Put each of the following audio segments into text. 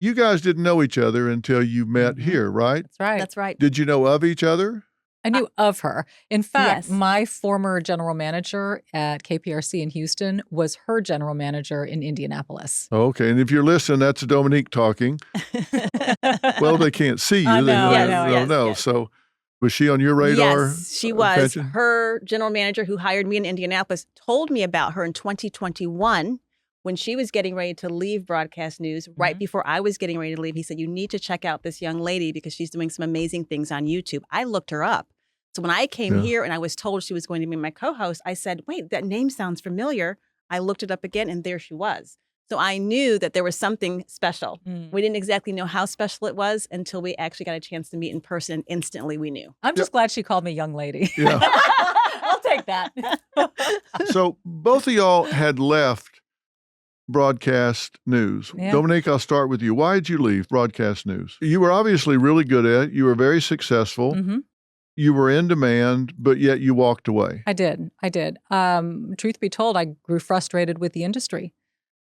You guys didn't know each other until you met here, right? That's right. That's right. Did you know of each other? I knew of her. In fact, Yes. my former general manager at KPRC in Houston was her general manager in Indianapolis. Okay, and if you're listening, that's Dominique talking. Well, they can't see you. I They know, I know, don't yes, know. yes. So was she on your radar? Yes, she was. Pension? Her general manager who hired me in Indianapolis told me about her in 2021 when she was getting ready to leave broadcast news. Right before I was getting ready to leave, he said, you need to check out this young lady because she's doing some amazing things on YouTube. I looked her up. So when I came here and I was told she was going to be my co-host, I said, wait, that name sounds familiar. I looked it up again and there she was. So I knew that there was something special. We didn't exactly know how special it was until we actually got a chance to meet in person. And instantly we knew. I'm just glad she called me young lady. Yeah. I'll take that. So both of y'all had left broadcast news. Yeah. Dominique, I'll start with you. Why did you leave broadcast news? You were obviously really good at it. You were very successful. You were in demand, but yet you walked away. I did. Truth be told, I grew frustrated with the industry.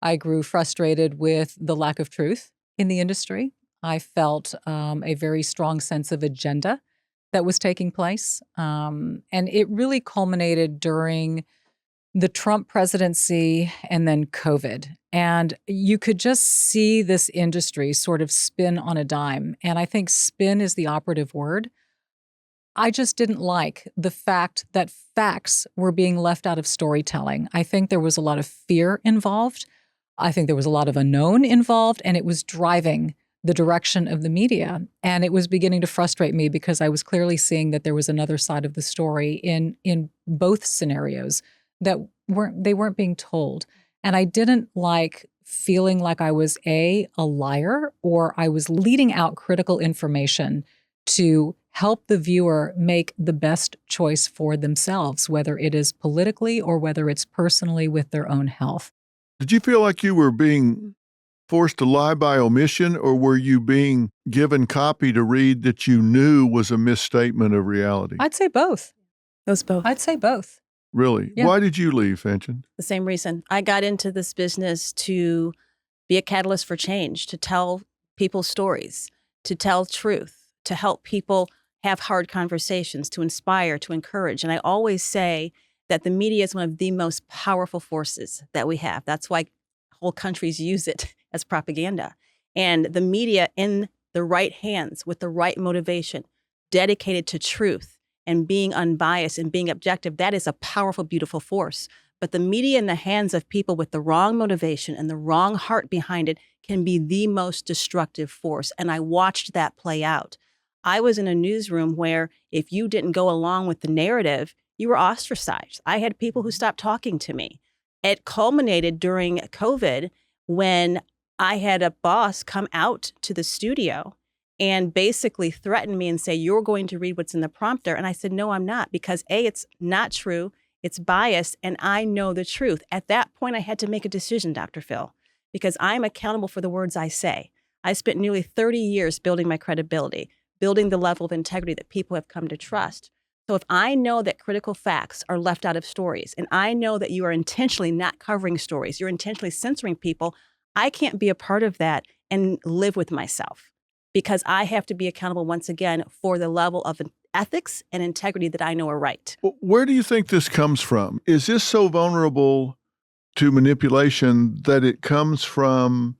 I grew frustrated with the lack of truth in the industry. I felt a very strong sense of agenda that was taking place. And it really culminated during the Trump presidency and then COVID. And you could just see this industry sort of spin on a dime. And I think spin is the operative word. I just didn't like the fact that facts were being left out of storytelling. I think there was a lot of fear involved. I think there was a lot of unknown involved, and it was driving the direction of the media. And it was beginning to frustrate me because I was clearly seeing that there was another side of the story in both scenarios that weren't being told. And I didn't like feeling like I was a liar, or I was leading out critical information to help the viewer make the best choice for themselves, whether it is politically or whether it's personally with their own health. Did you feel like you were being forced to lie by omission, or were you being given copy to read that you knew was a misstatement of reality? I'd say both. It was both. I'd say both. Really? Yeah. Why did you leave, Fenton? The same reason. I got into this business to be a catalyst for change, to tell people's stories, to tell truth, to help people have hard conversations, to inspire, to encourage. And I always say that the media is one of the most powerful forces that we have. That's why whole countries use it as propaganda. And the media in the right hands with the right motivation, dedicated to truth and being unbiased and being objective, that is a powerful, beautiful force. But the media in the hands of people with the wrong motivation and the wrong heart behind it can be the most destructive force. And I watched that play out. I was in a newsroom where if you didn't go along with the narrative, you were ostracized. I had people who stopped talking to me. It culminated during COVID when I had a boss come out to the studio and basically threaten me and say, you're going to read what's in the prompter. And I said, no, I'm not, because A, it's not true, it's biased, and I know the truth. At that point, I had to make a decision, Dr. Phil, because I'm accountable for the words I say. I spent nearly 30 years building my credibility, building the level of integrity that people have come to trust. So if I know that critical facts are left out of stories, and I know that you are intentionally not covering stories, you're intentionally censoring people, I can't be a part of that and live with myself, because I have to be accountable once again for the level of ethics and integrity that I know are right. Where do you think this comes from? Is this so vulnerable to manipulation that it comes from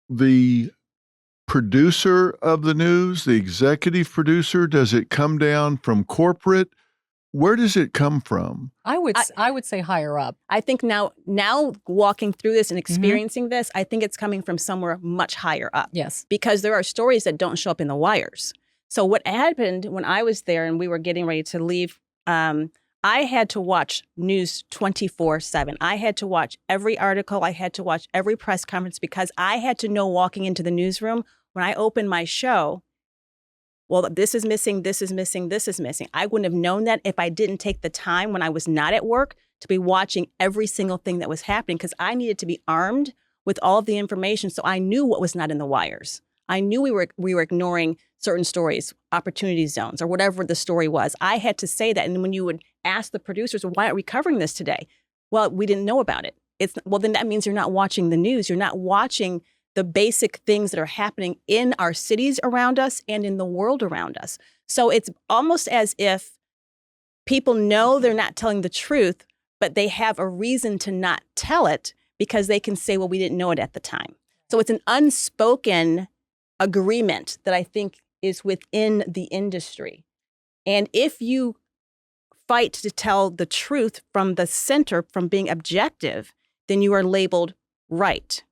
the producer of the news, the executive producer? Does it come down from corporate? Where does it come from? I would say higher up. I think now walking through this and experiencing this, I think it's coming from somewhere much higher up. Yes. Because there are stories that don't show up in the wires. So what happened when I was there and we were getting ready to leave, I had to watch news 24/7. I had to watch every article. I had to watch every press conference, because I had to know walking into the newsroom when I opened my show, well, this is missing, this is missing, this is missing. I wouldn't have known that if I didn't take the time when I was not at work to be watching every single thing that was happening, because I needed to be armed with all of the information so I knew what was not in the wires. I knew we were ignoring certain stories, opportunity zones, or whatever the story was. I had to say that. And when you would ask the producers, well, why aren't we covering this today? Well, we didn't know about it. Well, then that means you're not watching the news. You're not watching the basic things that are happening in our cities around us and in the world around us. So it's almost as if people know they're not telling the truth, but they have a reason to not tell it because they can say, well, we didn't know it at the time. So it's an unspoken agreement that I think is within the industry. And if you fight to tell the truth from the center, from being objective, then you are labeled right.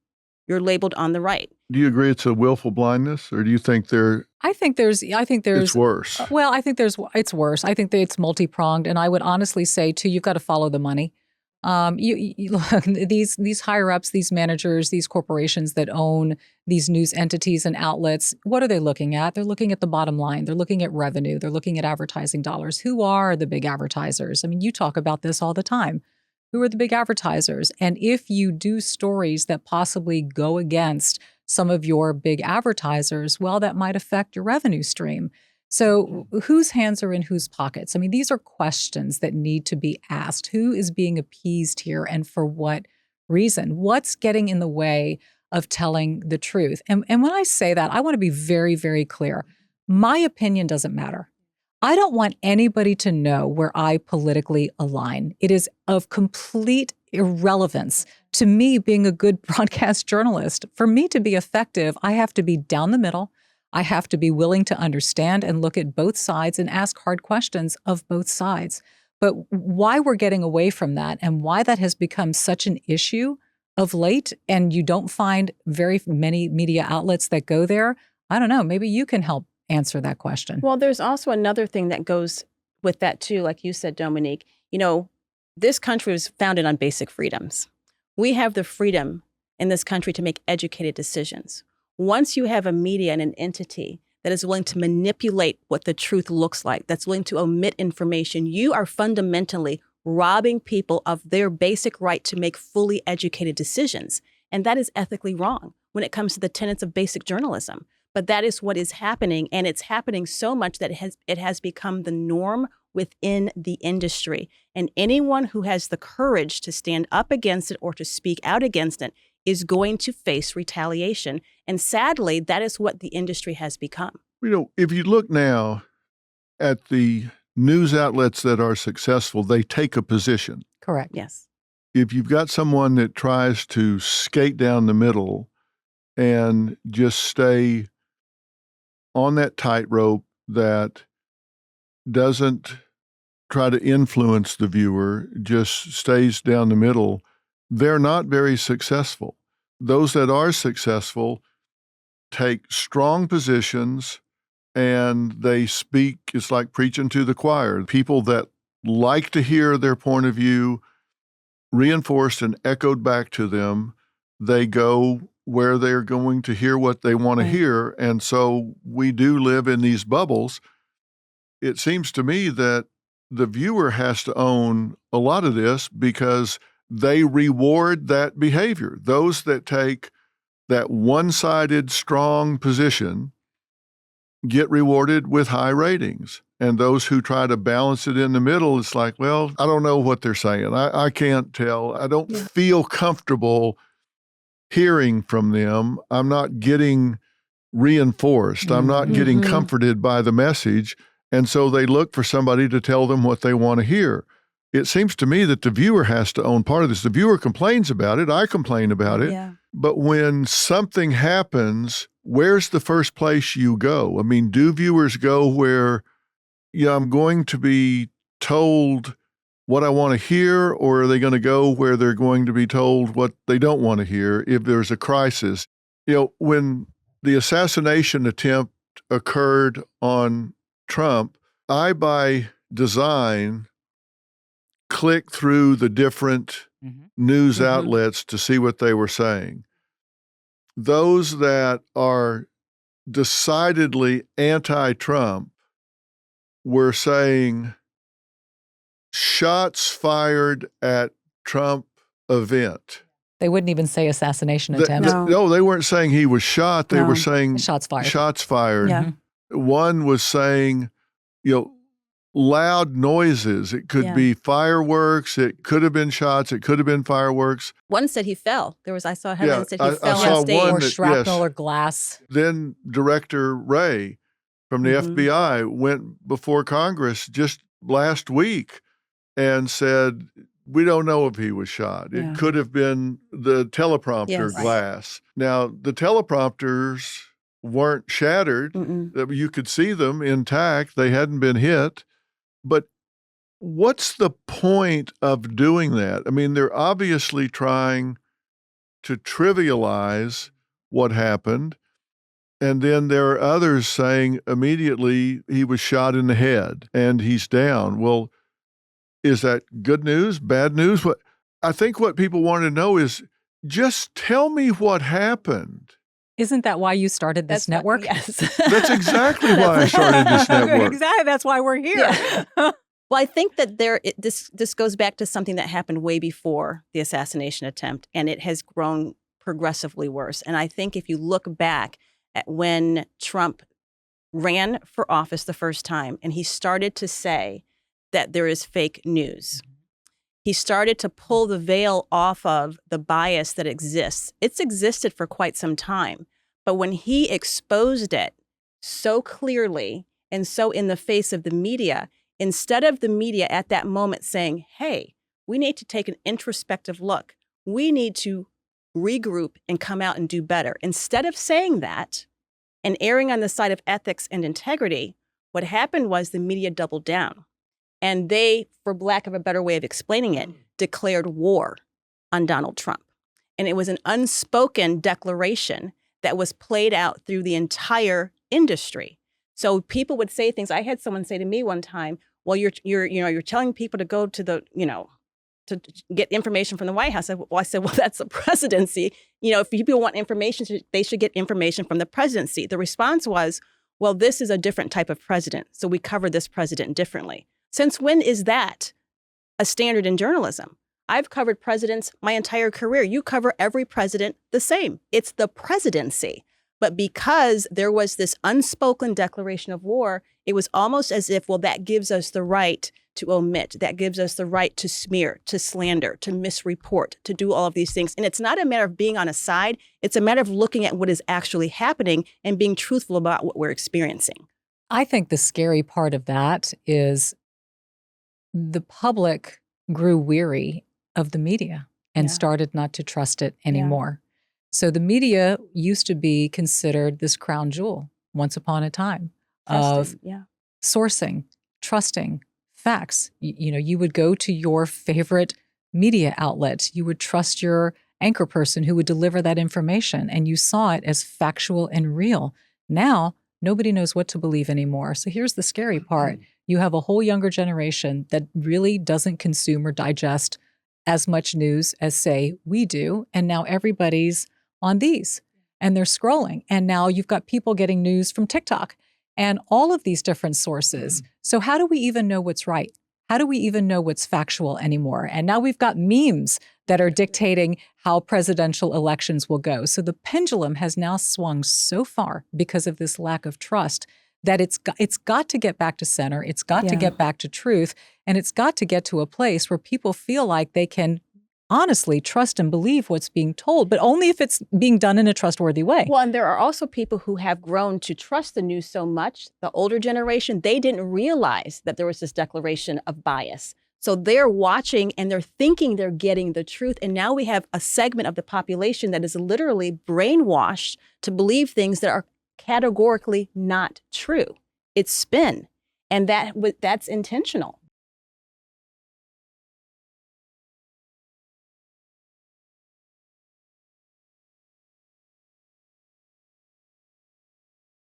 You're labeled on the right. Do you agree it's a willful blindness, or do you think I think there's it's worse? Well, I think it's worse. I think that it's multi-pronged, and I would honestly say too, you've got to follow the money. You look, these higher ups, these managers, these corporations that own these news entities and outlets, what are they looking at? They're looking at the bottom line. They're looking at revenue. They're looking at advertising dollars. Who are the big advertisers? I mean, you talk about this all the time. Who are the big advertisers? And if you do stories that possibly go against some of your big advertisers, well, that might affect your revenue stream. So whose hands are in whose pockets? I mean, these are questions that need to be asked. Who is being appeased here and for what reason? What's getting in the way of telling the truth? And when I say that, I want to be very, very clear. My opinion doesn't matter. I don't want anybody to know where I politically align. It is of complete irrelevance to me being a good broadcast journalist. For me to be effective, I have to be down the middle. I have to be willing to understand and look at both sides and ask hard questions of both sides. But why we're getting away from that and why that has become such an issue of late, and you don't find very many media outlets that go there, I don't know. Maybe you can help answer that question. Well, there's also another thing that goes with that too, like you said, Dominique. You know, this country was founded on basic freedoms. We have the freedom in this country to make educated decisions. Once you have a media and an entity that is willing to manipulate what the truth looks like, that's willing to omit information, you are fundamentally robbing people of their basic right to make fully educated decisions. And that is ethically wrong when it comes to the tenets of basic journalism. But that is what is happening, and it's happening so much that it has become the norm within the industry. And anyone who has the courage to stand up against it or to speak out against it is going to face retaliation. And sadly, that is what the industry has become. You know, if you look now at the news outlets that are successful, they take a position. Correct. Yes. If you've got someone that tries to skate down the middle and just stay on that tightrope that doesn't try to influence the viewer, just stays down the middle, they're not very successful. Those that are successful take strong positions and they speak, it's like preaching to the choir. People that like to hear their point of view reinforced and echoed back to them, they go where they're going to hear what they want to hear. And so we do live in these bubbles. It seems to me that the viewer has to own a lot of this because they reward that behavior. Those that take that one-sided strong position get rewarded with high ratings. And those who try to balance it in the middle, it's like, well, I don't know what they're saying. I can't tell. I don't feel comfortable hearing from them. I'm not getting reinforced. I'm not getting comforted by the message. And so they look for somebody to tell them what they want to hear. It seems to me that the viewer has to own part of this. The viewer complains about it. I complain about it. Yeah. But when something happens, where's the first place you go? I mean, do viewers go where, I'm going to be told what I want to hear, or are they going to go where they're going to be told what they don't want to hear if there's a crisis? When the assassination attempt occurred on Trump, I, by design, clicked through the different news outlets to see what they were saying. Those that are decidedly anti-Trump were saying shots fired at Trump event. They wouldn't even say assassination attempt. No, they weren't saying he was shot. They were saying shots fired. Shots fired. Yeah. One was saying, loud noises. It could Yeah. be fireworks. It could have been shots. It could have been fireworks. One said he fell. I saw a headline that said he I fell saw on stage. one Or that- shrapnel yes. or glass. Then Director Wray from the Mhm. FBI went before Congress just last week and said, we don't know if he was shot. Yeah. It could have been the teleprompter Yes. Right. glass. Now, the teleprompters weren't shattered. Mm-mm. You could see them intact. They hadn't been hit. But what's the point of doing that? I mean, they're obviously trying to trivialize what happened. And then there are others saying immediately he was shot in the head and he's down. Well, is that good news, bad news? I think what people want to know is just tell me what happened. Isn't that why you started this network? Yes. That's exactly why I started this network. Exactly. That's why we're here. Yeah. Well, I think that this goes back to something that happened way before the assassination attempt, and it has grown progressively worse. And I think if you look back at when Trump ran for office the first time, and he started to say that there is fake news, he started to pull the veil off of the bias that exists. It's existed for quite some time, but when he exposed it so clearly and so in the face of the media, instead of the media at that moment saying, hey, we need to take an introspective look, we need to regroup and come out and do better. Instead of saying that and erring on the side of ethics and integrity, what happened was the media doubled down. And they, for lack of a better way of explaining it, declared war on Donald Trump. And it was an unspoken declaration that was played out through the entire industry. So people would say things. I had someone say to me one time, well, you're telling people to go to the, to get information from the White House. I said, well, that's the presidency. If people want information, they should get information from the presidency. The response was, well, this is a different type of president, so we cover this president differently. Since when is that a standard in journalism? I've covered presidents my entire career. You cover every president the same. It's the presidency. But because there was this unspoken declaration of war, it was almost as if, well, that gives us the right to omit. That gives us the right to smear, to slander, to misreport, to do all of these things. And it's not a matter of being on a side. It's a matter of looking at what is actually happening and being truthful about what we're experiencing. I think the scary part of that is the public grew weary of the media and Yeah. started not to trust it anymore. So the media used to be considered this crown jewel once upon a time of Trusting, yeah. sourcing, trusting facts. You would go to your favorite media outlet. You would trust your anchor person who would deliver that information, and you saw it as factual and real. Now, nobody knows what to believe anymore. So here's the scary part. You have a whole younger generation that really doesn't consume or digest as much news as, say, we do. And now everybody's on these and they're scrolling. And now you've got people getting news from TikTok and all of these different sources. So how do we even know what's right? How do we even know what's factual anymore? And now we've got memes that are dictating how presidential elections will go. So the pendulum has now swung so far because of this lack of trust that it's got to get back to center. It's got to get back to truth. And it's got to get to a place where people feel like they can honestly trust and believe what's being told, but only if it's being done in a trustworthy way. Well, and there are also people who have grown to trust the news so much. The older generation, they didn't realize that there was this declaration of bias. So they're watching and they're thinking they're getting the truth. And now we have a segment of the population that is literally brainwashed to believe things that are categorically not true. It's spin. And that's intentional